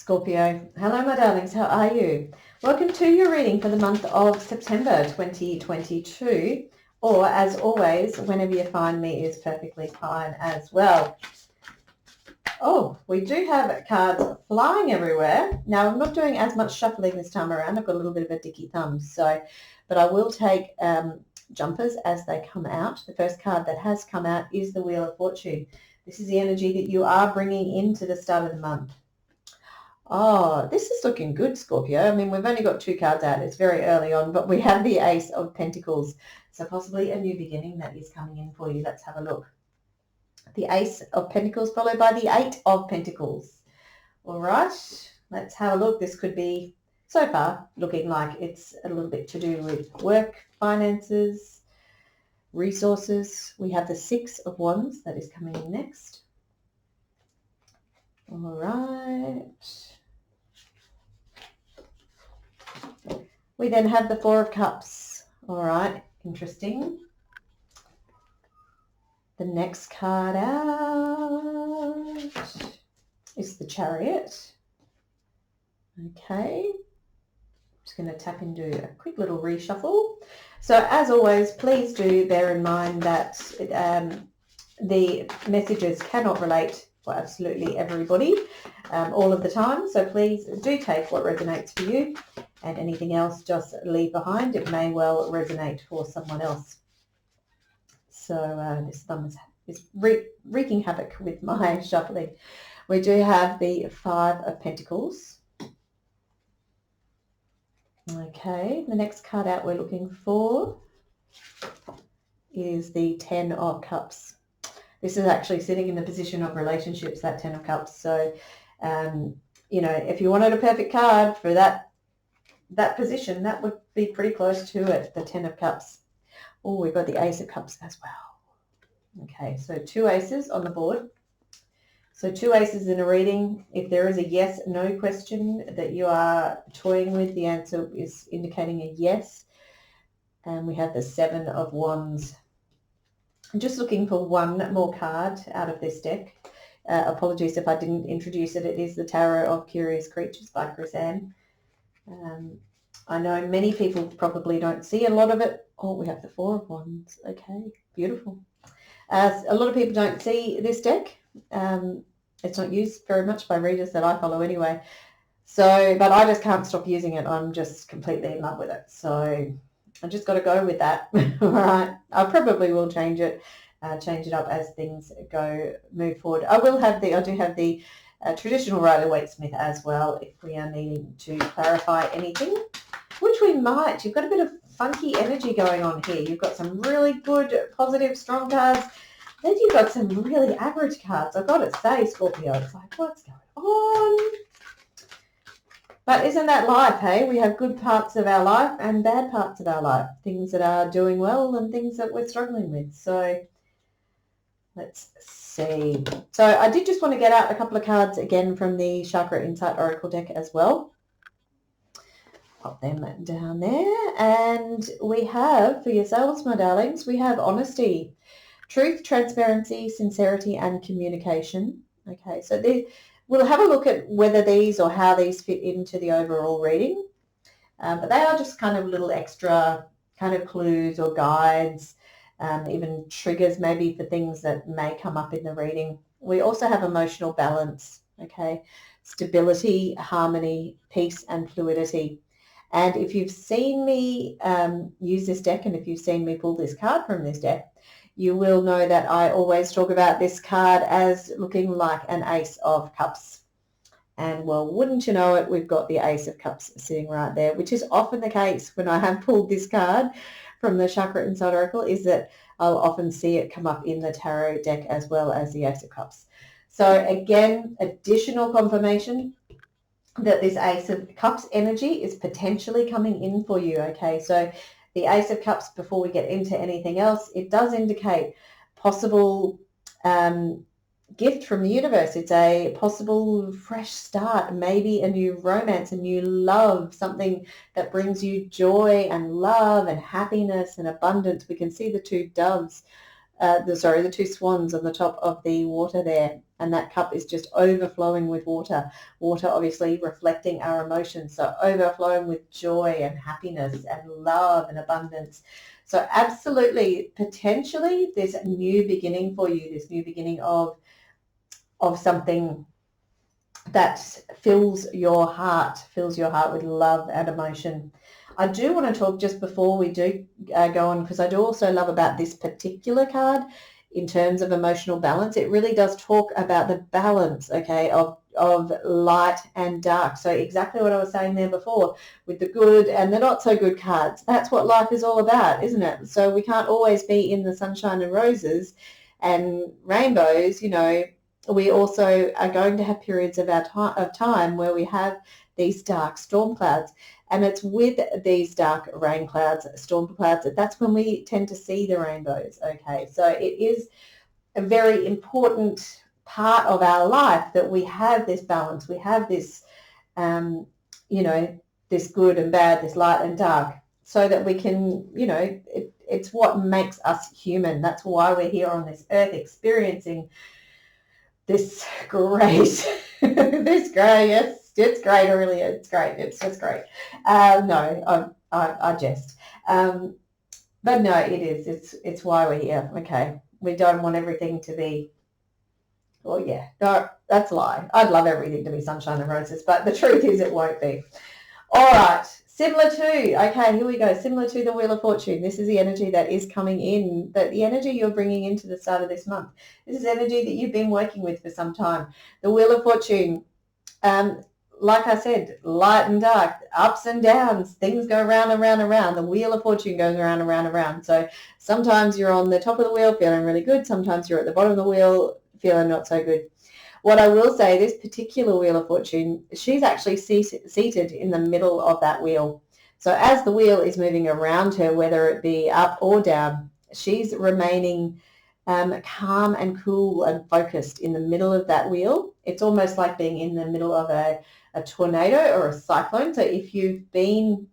Scorpio. Hello, my darlings. How are you? Welcome to your reading for the month of September 2022. Or, as always, whenever you find me is perfectly fine as well. Oh, we do have cards flying everywhere. Now, I'm not doing as much shuffling this time around. I've got a little bit of a dicky thumb, but I will take jumpers as they come out. The first card that has come out is the Wheel of Fortune. This is the energy that you are bringing into the start of the month. Oh, this is looking good, Scorpio. I mean, we've only got two cards out. It's very early on, but we have the Ace of Pentacles. So possibly a new beginning that is coming in for you. Let's have a look. The Ace of Pentacles followed by the Eight of Pentacles. All right, let's have a look. This could be, so far, looking like it's a little bit to do with work, finances, resources. We have the Six of Wands that is coming in next. All right. We then have the Four of Cups. All right, interesting. The next card out is the Chariot. Okay. Just going to tap into a quick little reshuffle. So as always, please do bear in mind that the messages cannot relate for absolutely everybody all of the time. So please do take what resonates for you, and anything else just leave behind. It may well resonate for someone else. So this thumb is wreaking havoc with my shuffling. We do have the Five of Pentacles. Okay, the next card out we're looking for is the Ten of Cups. This is actually sitting in the position of relationships, that Ten of Cups. So, you know, if you wanted a perfect card for that position, that would be pretty close to it, the Ten of Cups. Oh, we've got the Ace of Cups as well. Okay, so two aces on the board. So two aces in a reading. If there is a yes, no question that you are toying with, the answer is indicating a yes. And we have the Seven of Wands. I'm just looking for one more card out of this deck. Apologies if I didn't introduce it. It is the Tarot of Curious Creatures by Chris Ann. I know many people probably don't see a lot of it. Oh, we have the Four of Wands. Okay, beautiful. A lot of people don't see this deck. It's not used very much by readers that I follow anyway. So, but I just can't stop using it. I'm just completely in love with it. So I just got to go with that. All right. I probably will change it up as things move forward. I do have the traditional Rider-Waite Smith as well if we are needing to clarify anything, which we might. You've got a bit of funky energy going on here. You've got some really good, positive, strong cards. Then you've got some really average cards. I've got to say, Scorpio, it's like, what's going on? But isn't that life, hey? We have good parts of our life and bad parts of our life. Things that are doing well and things that we're struggling with. So let's see. So I did just want to get out a couple of cards again from the Chakra Insight Oracle deck as well. Pop them down there. And we have, for yourselves, my darlings, we have honesty, truth, transparency, sincerity, and communication. Okay, so we'll have a look at whether these or how these fit into the overall reading. But they are just kind of little extra kind of clues or guides, even triggers maybe for things that may come up in the reading. We also have emotional balance, okay, stability, harmony, peace, and fluidity. And if you've seen me use this deck, and if you've seen me pull this card from this deck, you will know that I always talk about this card as looking like an Ace of Cups. And well, wouldn't you know it, we've got the Ace of Cups sitting right there, which is often the case when I have pulled this card from the Chakra Insight Oracle, is that I'll often see it come up in the tarot deck as well as the Ace of Cups. So again, additional confirmation that this Ace of Cups energy is potentially coming in for you, okay? So the Ace of Cups, before we get into anything else, it does indicate possible gift from the universe. It's a possible fresh start, maybe a new romance, a new love, something that brings you joy and love and happiness and abundance. We can see the two doves the two swans on the top of the water there, and that cup is just overflowing with water. Water obviously reflecting our emotions, so overflowing with joy and happiness and love and abundance. So absolutely, potentially, this new beginning for you, this new beginning of something that fills your heart with love and emotion. I do want to talk just before we do go on, because I do also love about this particular card in terms of emotional balance. It really does talk about the balance, okay, of light and dark. So exactly what I was saying there before with the good and the not so good cards. That's what life is all about, isn't it? So we can't always be in the sunshine and roses and rainbows, you know. We also are going to have periods of our time where we have these dark storm clouds. And it's with these dark rain clouds, storm clouds, that's when we tend to see the rainbows, okay? So it is a very important part of our life that we have this balance. We have this, this good and bad, this light and dark, so that we can, it's what makes us human. That's why we're here on this earth experiencing this great, yes, it's great, really, it's great, it's just great. No, I jest. But no, it is, it's why we're here, okay? We don't want everything to be, well, yeah, no, that's a lie. I'd love everything to be sunshine and roses, but the truth is it won't be. All right, similar to, okay, here we go, similar to the Wheel of Fortune. This is the energy that is coming in, the energy you're bringing into the start of this month. This is energy that you've been working with for some time. The Wheel of Fortune, like I said, light and dark, ups and downs, things go round and round and round. The Wheel of Fortune goes around and round and round. So sometimes you're on the top of the wheel feeling really good. Sometimes you're at the bottom of the wheel feeling not so good. What I will say, this particular Wheel of Fortune, she's actually seated in the middle of that wheel. So as the wheel is moving around her, whether it be up or down, she's remaining calm and cool and focused in the middle of that wheel. It's almost like being in the middle of a tornado or a cyclone. So if you've been,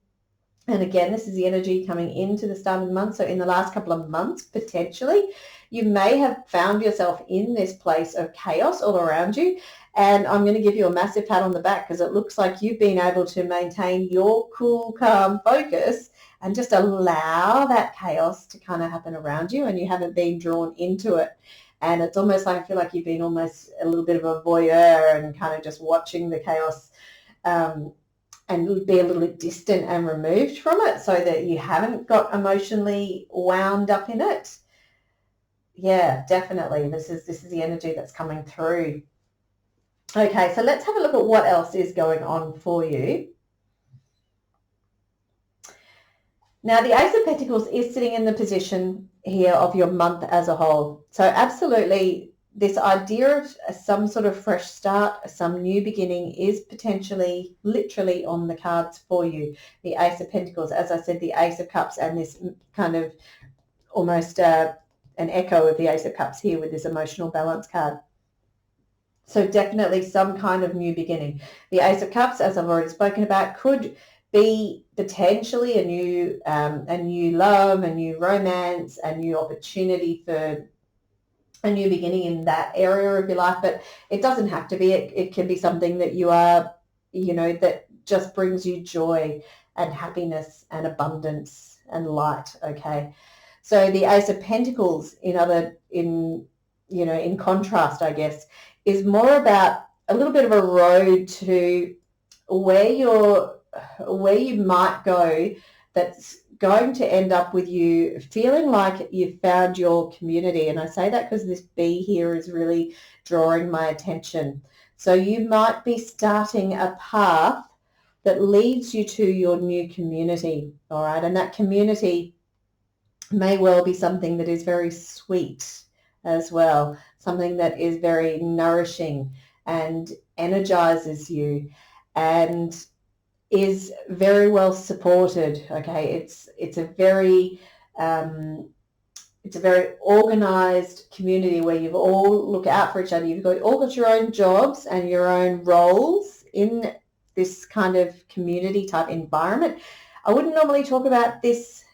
and again, this is the energy coming into the start of the month, so in the last couple of months, potentially, you may have found yourself in this place of chaos all around you. And I'm going to give you a massive pat on the back, because it looks like you've been able to maintain your cool, calm focus and just allow that chaos to kind of happen around you, and you haven't been drawn into it. And it's almost like, I feel like you've been almost a little bit of a voyeur and kind of just watching the chaos and be a little bit distant and removed from it, so that you haven't got emotionally wound up in it. Yeah, definitely. This is the energy that's coming through. Okay, so let's have a look at what else is going on for you. Now, the Ace of Pentacles is sitting in the position here of your month as a whole. So absolutely, this idea of some sort of fresh start, some new beginning is potentially, literally on the cards for you. The Ace of Pentacles, as I said, the Ace of Cups, and this kind of almost an echo of the Ace of Cups here with this emotional balance card. So definitely some kind of new beginning. The Ace of Cups, as I've already spoken about, could be potentially a new love, a new romance, a new opportunity for a new beginning in that area of your life. But it doesn't have to be. It can be something that you are, that just brings you joy and happiness and abundance and light. Okay. So the Ace of Pentacles, in contrast, I guess, is more about a little bit of a road to where you might go, that's going to end up with you feeling like you've found your community. And I say that because this bee here is really drawing my attention. So you might be starting a path that leads you to your new community, all right? And that community may well be something that is very sweet as well, something that is very nourishing and energizes you and is very well supported. Okay, it's a very organized community where you've all look out for each other. You've all got your own jobs and your own roles in this kind of community type environment. I wouldn't normally talk about this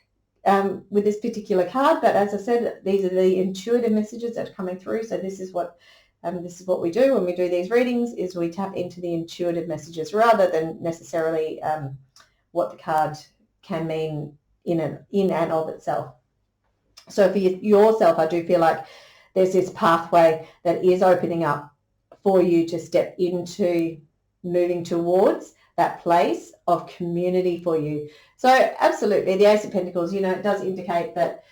with this particular card, but as I said, these are the intuitive messages that are coming through. So this is what we do when we do these readings, is we tap into the intuitive messages rather than necessarily what the card can mean in and of itself. So for yourself, I do feel like there's this pathway that is opening up for you to step into moving towards that place of community for you. So absolutely, the Ace of Pentacles, it does indicate that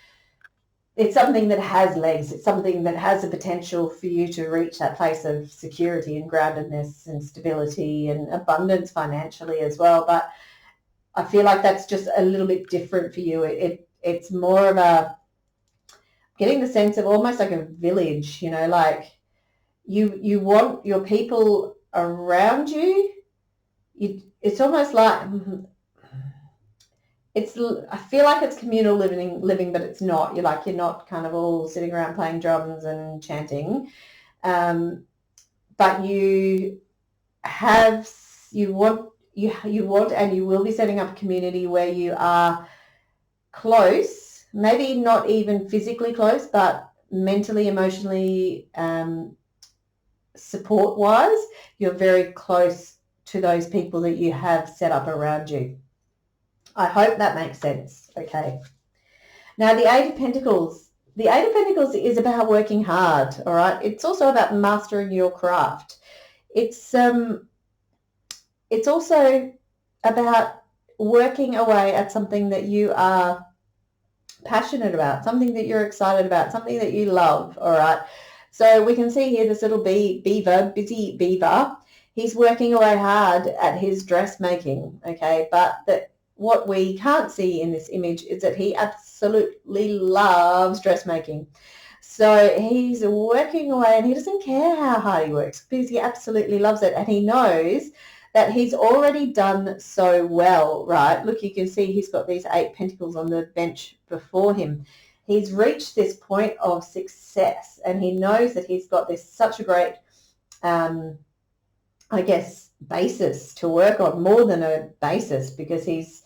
it's something that has legs. It's something that has the potential for you to reach that place of security and groundedness and stability and abundance financially as well. But I feel like that's just a little bit different for you. It's more of getting the sense of almost like a village, like you want your people around you. It's almost like I feel like it's communal living, but it's not. You're not kind of all sitting around playing drums and chanting, but you want and you will be setting up a community where you are close, maybe not even physically close, but mentally, emotionally, support-wise, you're very close to those people that you have set up around you. I hope that makes sense. Okay. Now, the Eight of Pentacles. The Eight of Pentacles is about working hard, all right? It's also about mastering your craft. It's also about working away at something that you are passionate about, something that you're excited about, something that you love, all right? So we can see here this little busy beaver. He's working away hard at his dressmaking, okay? But what we can't see in this image is that he absolutely loves dressmaking. So he's working away and he doesn't care how hard he works because he absolutely loves it. And he knows that he's already done so well, right? Look, you can see he's got these 8 pentacles on the bench before him. He's reached this point of success and he knows that he's got such a great, basis to work on, more than a basis, because he's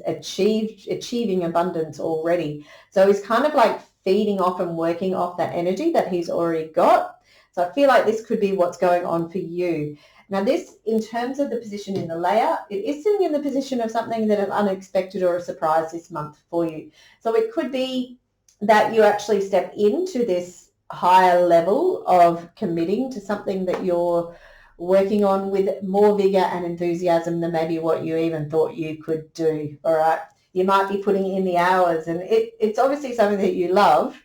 achieving abundance already. So he's kind of like feeding off and working off that energy that he's already got. So I feel like this could be what's going on for you. Now this, in terms of the position in the layer, it is sitting in the position of something that is unexpected or a surprise this month for you. So it could be that you actually step into this higher level of committing to something that you're working on with more vigor and enthusiasm than maybe what you even thought you could do, all right? You might be putting in the hours, and it's obviously something that you love,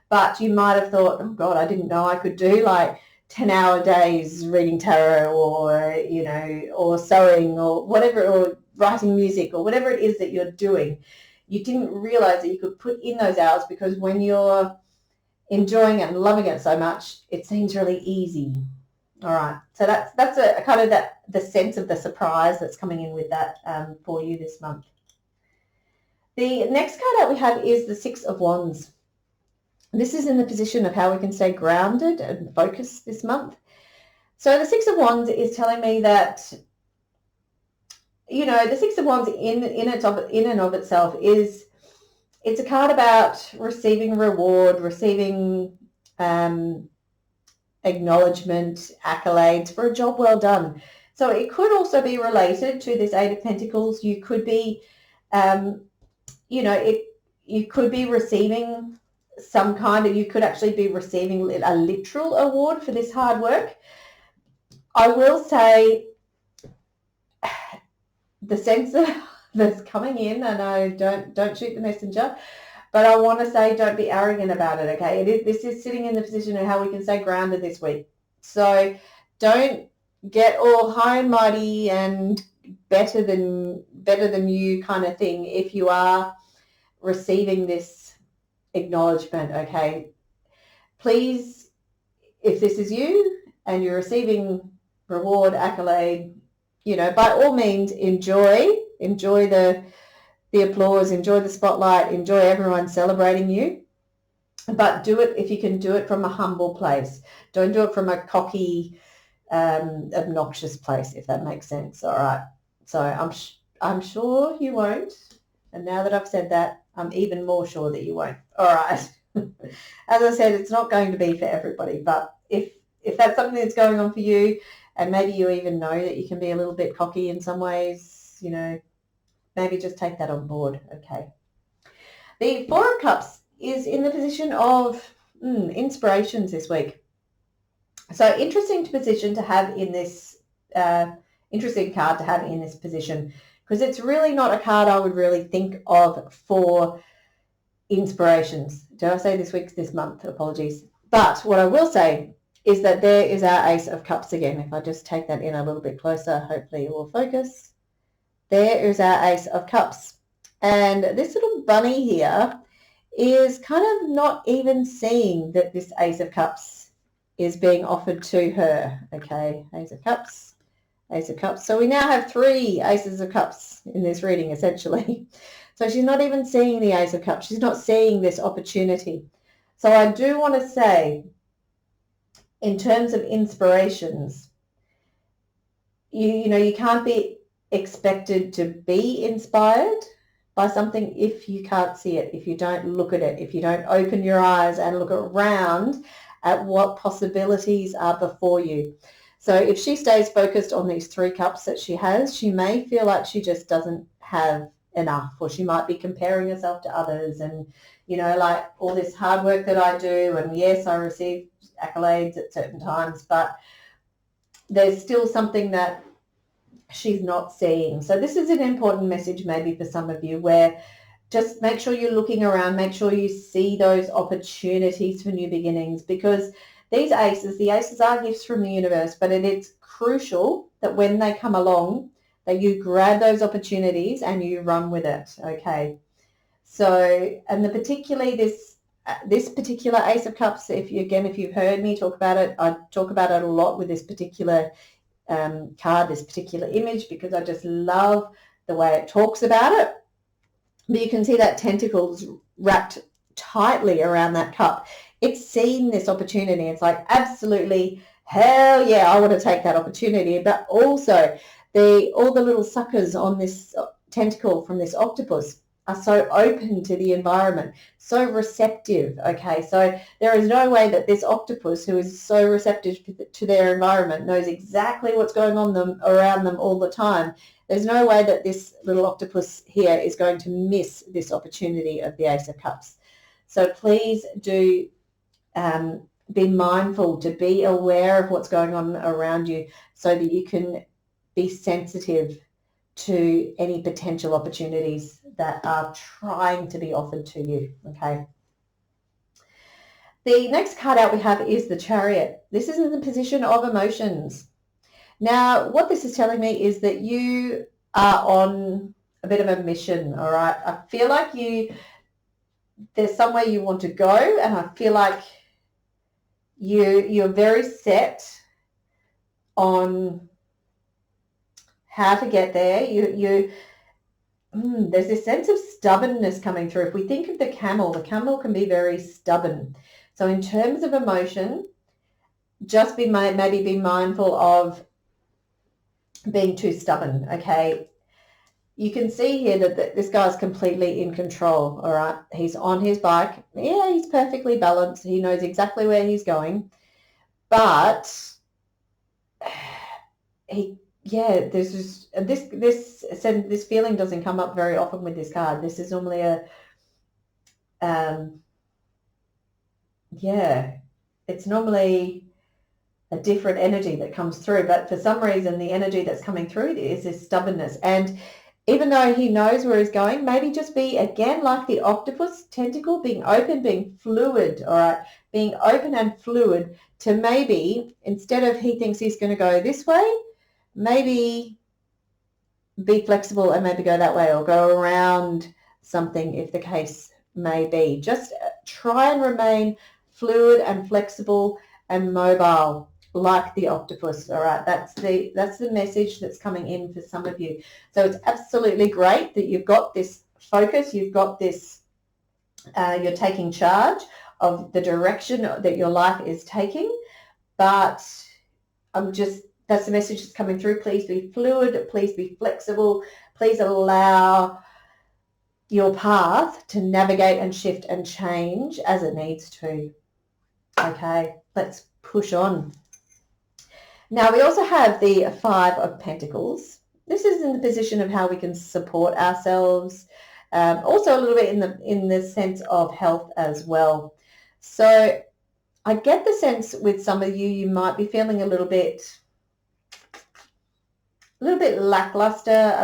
but you might have thought, oh God, I didn't know I could do like 10-hour days reading tarot or sewing or whatever, or writing music or whatever it is that you're doing. You didn't realize that you could put in those hours, because when you're enjoying it and loving it so much, it seems really easy. All right, so that's a kind of the sense of the surprise that's coming in with that for you this month. The next card that we have is the Six of Wands. This is in the position of how we can stay grounded and focused this month. So the Six of Wands is telling me that, the Six of Wands in and of itself it's a card about receiving reward, receiving acknowledgement, accolades for a job well done. So it could also be related to this Eight of Pentacles. You could be, you could be receiving you could actually be receiving a literal award for this hard work. I will say the sense that's coming in, and I don't shoot the messenger, but I want to say don't be arrogant about it, okay? This is sitting in the position of how we can stay grounded this week. So don't get all high and mighty and better than you kind of thing if you are receiving this acknowledgement, okay? Please, if this is you and you're receiving reward, accolade, by all means enjoy the applause, enjoy the spotlight, enjoy everyone celebrating you, but do it, if you can do it from a humble place. Don't do it from a cocky, obnoxious place, if that makes sense. All right. So I'm sure you won't. And now that I've said that, I'm even more sure that you won't. All right. As I said, it's not going to be for everybody, but if that's something that's going on for you, and maybe you even know that you can be a little bit cocky in some ways, you know, maybe just take that on board. Okay. The Four of Cups is in the position of inspirations this week. So interesting position to have in this, interesting card to have in this position, because it's really not a card I would really think of for inspirations. Did I say this month? Apologies. But what I will say is that there is our Ace of Cups again. If I just take that in a little bit closer, hopefully it will focus. There is our Ace of Cups. And this little bunny here is kind of not even seeing that this Ace of Cups is being offered to her. Okay, Ace of Cups, Ace of Cups. So we now have 3 Aces of Cups in this reading, essentially. So she's not even seeing the Ace of Cups. She's not seeing this opportunity. So I do want to say, in terms of inspirations, you know, you can't be expected to be inspired by something if you can't see it, if you don't look at it, if you don't open your eyes and look around at what possibilities are before you. So if she stays focused on these 3 cups that she has, she may feel like she just doesn't have enough, or she might be comparing herself to others, and, you know, like all this hard work that I do, and yes, I receive accolades at certain times, but there's still something that she's not seeing. So this is an important message maybe for some of you, where just make sure you're looking around, make sure you see those opportunities for new beginnings, because these aces, the aces are gifts from the universe, but it's crucial that when they come along, that you grab those opportunities and you run with it. Okay. So, and particularly this particular Ace of Cups, if you've heard me talk about it, I talk about it a lot with this particular card, this particular image, because I just love the way it talks about it. But you can see that tentacles wrapped tightly around that cup. It's seen this opportunity. It's like, absolutely, hell yeah, I want to take that opportunity. But also, all the little suckers on this tentacle from this octopus are so open to the environment, so receptive. Okay, so there is no way that this octopus, who is so receptive to their environment, knows exactly what's going on around them all the time. There's no way that this little octopus here is going to miss this opportunity of the Ace of Cups. So please do be mindful to be aware of what's going on around you, so that you can be sensitive to any potential opportunities that are trying to be offered to you. Okay. The next card out we have is the Chariot. This is in the position of emotions. Now, what this is telling me is that you are on a bit of a mission, all right? I feel like there's somewhere you want to go, and I feel like you're very set on how to get there. There's this sense of stubbornness coming through. If we think of the camel can be very stubborn. So in terms of emotion, just maybe be mindful of being too stubborn. Okay. You can see here that this guy's completely in control. All right. He's on his bike. Yeah, he's perfectly balanced. He knows exactly where he's going. But there's this feeling doesn't come up very often with this card. This is normally it's normally a different energy that comes through, but for some reason the energy that's coming through is this stubbornness. And even though he knows where he's going, maybe just be, again, like the octopus tentacle, being open, being fluid, all right, being open and fluid, to maybe, instead of he thinks he's going to go this way, maybe be flexible and maybe go that way, or go around something, if the case may be. Just try and remain fluid and flexible and mobile, like the octopus. All right, that's the message that's coming in for some of you. So it's absolutely great that you've got this focus, you've got this, you're taking charge of the direction that your life is taking. But that's the message that's coming through. Please be fluid, please be flexible, please allow your path to navigate and shift and change as it needs to. Okay, let's push on. Now we also have the Five of Pentacles. This is in the position of how we can support ourselves, also a little bit in the sense of health as well. So I get the sense with some of you, you might be feeling a little bit lackluster,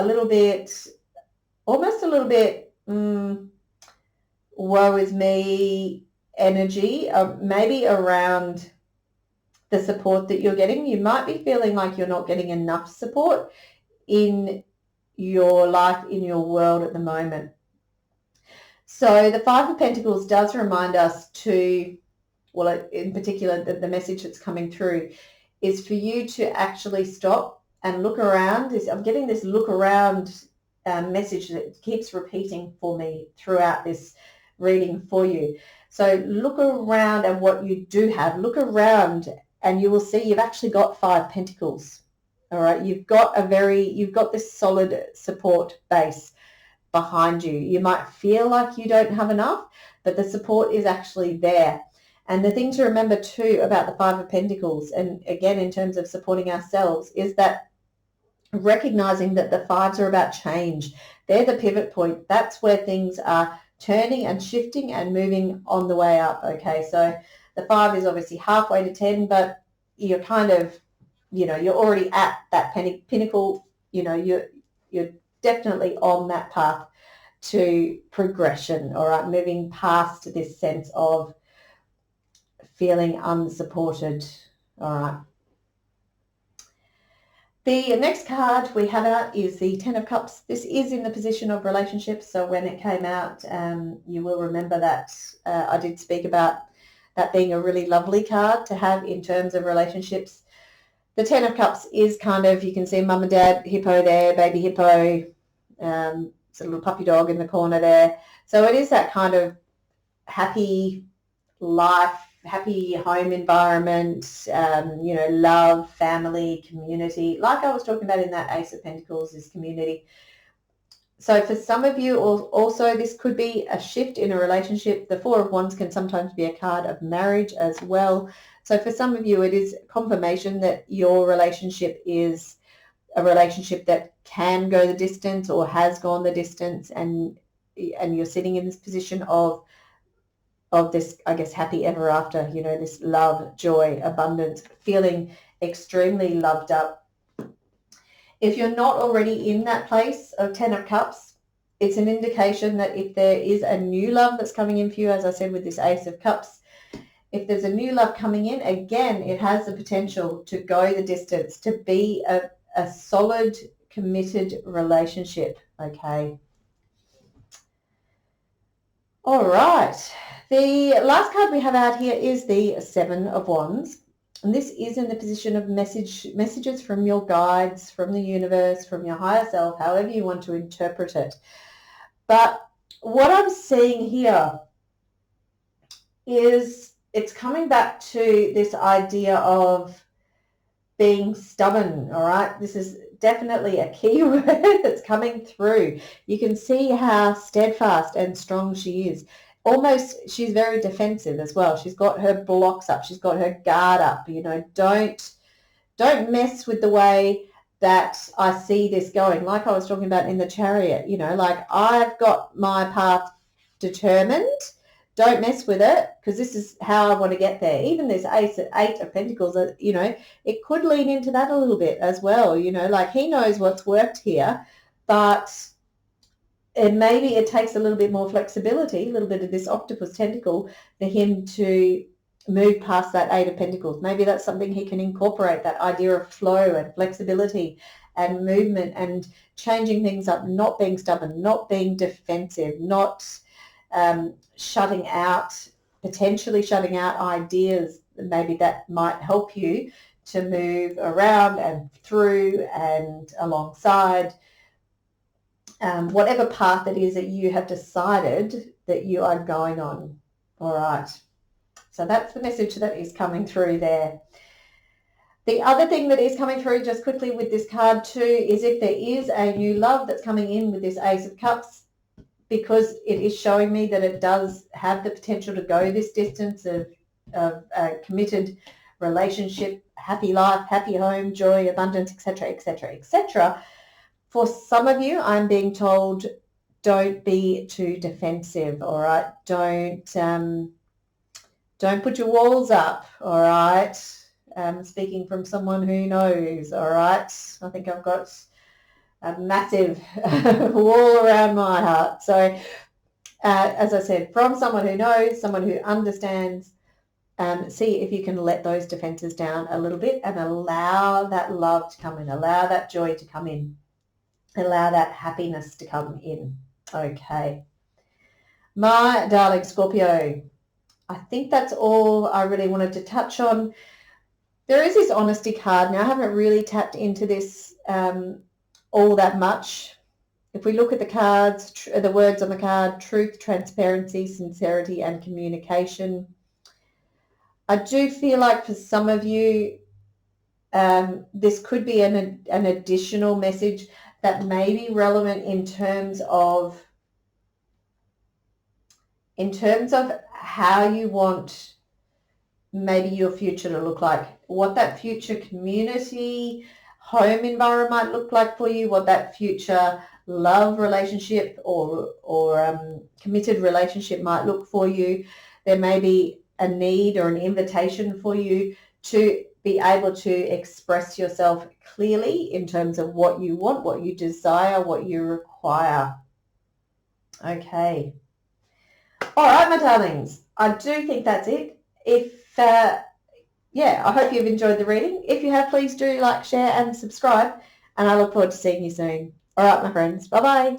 almost a little bit woe is me energy, maybe around the support that you're getting. You might be feeling like you're not getting enough support in your life, in your world at the moment. So the Five of Pentacles does remind us to, well, in particular, the message that's coming through is for you to actually stop and look around. I'm getting this look around message that keeps repeating for me throughout this reading for you. So look around at what you do have. Look around and you will see you've actually got Five Pentacles. All right, you've got this solid support base behind you. You might feel like you don't have enough, but the support is actually there. And the thing to remember too about the Five of Pentacles, and again in terms of supporting ourselves, is that recognizing that the fives are about change. They're the pivot point. That's where things are turning and shifting and moving on the way up. Okay, so the five is obviously halfway to 10, but you're kind of, you're already at that pinnacle. You're definitely on that path to progression, all right, moving past this sense of feeling unsupported, all right. The next card we have out is the Ten of Cups. This is in the position of relationships, so when it came out, you will remember that I did speak about that being a really lovely card to have in terms of relationships. The Ten of Cups is kind of, you can see mum and dad hippo there, baby hippo, it's a little puppy dog in the corner there. So it is that kind of happy life, happy home environment, love, family, community. Like I was talking about in that Ace of Pentacles is community. So for some of you also, this could be a shift in a relationship. The Four of Wands can sometimes be a card of marriage as well. So for some of you, it is confirmation that your relationship is a relationship that can go the distance or has gone the distance, and you're sitting in this position of this, I guess, happy ever after, this love, joy, abundance, feeling extremely loved up. If you're not already in that place of Ten of Cups, it's an indication that if there is a new love that's coming in for you, as I said with this Ace of Cups, if there's a new love coming in, again, it has the potential to go the distance, to be a solid, committed relationship, okay? All right. The last card we have out here is the Seven of Wands. And this is in the position of messages from your guides, from the universe, from your higher self, however you want to interpret it. But what I'm seeing here is it's coming back to this idea of being stubborn, all right? This is definitely a key word that's coming through. You can see how steadfast and strong she is. Almost, she's very defensive as well. She's got her blocks up. She's got her guard up. Don't mess with the way that I see this going. Like I was talking about in the Chariot, like I've got my path determined. Don't mess with it, because this is how I want to get there. Even this Eight of Pentacles, it could lean into that a little bit as well. Like he knows what's worked here, but maybe it takes a little bit more flexibility, a little bit of this octopus tentacle for him to move past that Eight of Pentacles. Maybe that's something he can incorporate, that idea of flow and flexibility and movement and changing things up, not being stubborn, not being defensive, not potentially shutting out ideas. Maybe that might help you to move around and through and alongside whatever path it is that you have decided that you are going on. All right. So that's the message that is coming through there. The other thing that is coming through just quickly with this card too is if there is a new love that's coming in with this Ace of Cups, because it is showing me that it does have the potential to go this distance of a committed relationship, happy life, happy home, joy, abundance, etc., etc., etc. For some of you, I'm being told, don't be too defensive, all right? Don't put your walls up, all right? Speaking from someone who knows, all right? I think I've got a massive wall around my heart. So, as I said, from someone who knows, someone who understands, see if you can let those defenses down a little bit and allow that love to come in, allow that joy to come in, allow that happiness to come in. Okay. My darling Scorpio, I think that's all I really wanted to touch on. There is this honesty card. Now, I haven't really tapped into this all that much. If we look at the cards, the words on the card, truth, transparency, sincerity, and communication, I do feel like for some of you, this could be an additional message that may be relevant in terms of how you want maybe your future to look like, what that future community, home environment might look like for you, what that future love relationship or committed relationship might look for you. There may be a need or an invitation for you to be able to express yourself clearly in terms of what you want, what you desire, what you require. Okay. All right, my darlings, I do think that's it. I hope you've enjoyed the reading. If you have, please do like, share, and subscribe, and I look forward to seeing you soon. All right, my friends, bye-bye.